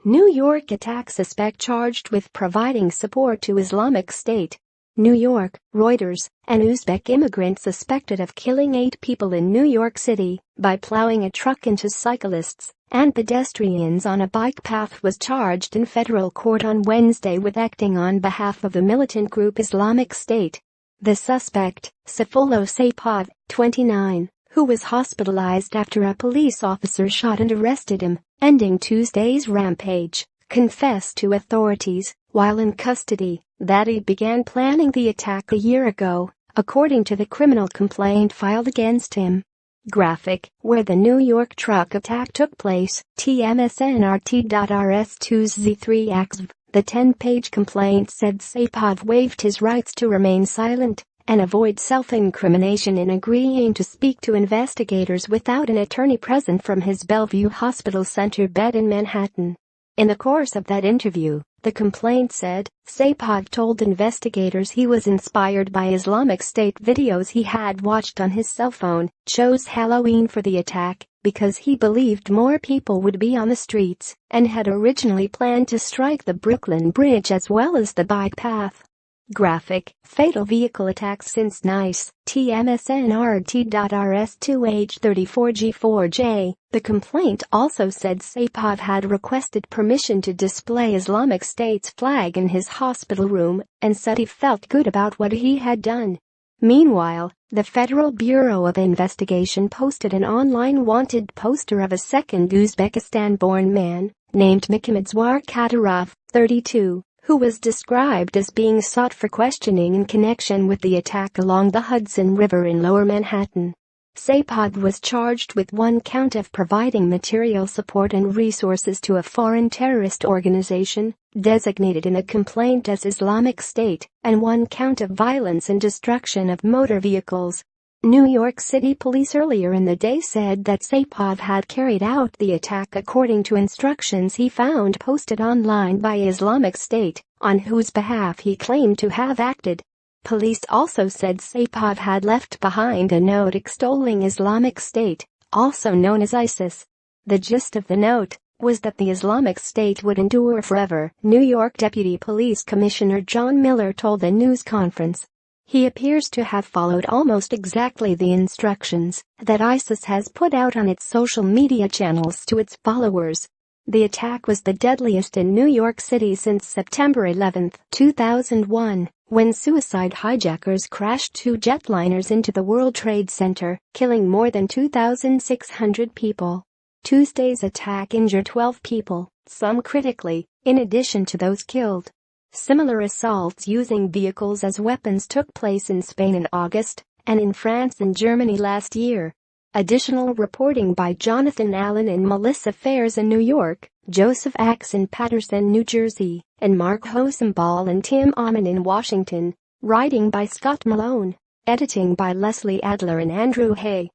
New York attack suspect charged with providing support to Islamic State. New York, Reuters, an Uzbek immigrant suspected of killing 8 people in New York City by plowing a truck into cyclists and pedestrians on a bike path was charged in federal court on Wednesday with acting on behalf of the militant group Islamic State. The suspect, Sayfullo Saipov, 29, who was hospitalized after a police officer shot and arrested him, ending Tuesday's rampage, confessed to authorities, while in custody, that he began planning the attack a year ago, according to the criminal complaint filed against him. Graphic, where the New York truck attack took place, tmsnrt.rs 2z3xv. The 10-page complaint said Saipov waived his rights to remain silent and avoid self-incrimination in agreeing to speak to investigators without an attorney present from his Bellvue Hospital Center bed in Manhattan. In the course of that interview, the complaint said, Saipov told investigators he was inspired by Islamic State videos he had watched on his cell phone, chose Halloween for the attack because he believed more people would be on the streets, and had originally planned to strike the Brooklyn Bridge as well as the bike path. Graphic, fatal vehicle attacks since Nice, tmsnrt.rs 2H34G4J. The complaint also said Saipov had requested permission to display Islamic State's flag in his hospital room and said he felt good about what he had done. Meanwhile, the Federal Bureau of Investigation posted an online wanted poster of a second Uzbekistan-born man named Mikhamedzwar Kadyrov, 32. Who was described as being sought for questioning in connection with the attack along the Hudson River in Lower Manhattan. Saipov was charged with 1 count of providing material support and resources to a foreign terrorist organization, designated in the complaint as Islamic State, and 1 count of violence and destruction of motor vehicles. New York City police earlier in the day said that Saipov had carried out the attack according to instructions he found posted online by Islamic State, on whose behalf he claimed to have acted. Police also said Saipov had left behind a note extolling Islamic State, also known as ISIS. The gist of the note was that the Islamic State would endure forever, New York Deputy Police Commissioner John Miller told a news conference. He appears to have followed almost exactly the instructions that ISIS has put out on its social media channels to its followers. The attack was the deadliest in New York City since September 11, 2001, when suicide hijackers crashed 2 jetliners into the World Trade Center, killing more than 2,600 people. Tuesday's attack injured 12 people, some critically, in addition to those killed. Similar assaults using vehicles as weapons took place in Spain in August, and in France and Germany last year. Additional reporting by Jonathan Allen in Melissa Fairs in New York, Joseph Axe in Paterson, New Jersey, and Mark Hosenball and Tim Amon in Washington. Writing by Scott Malone. Editing by Leslie Adler and Andrew Hay.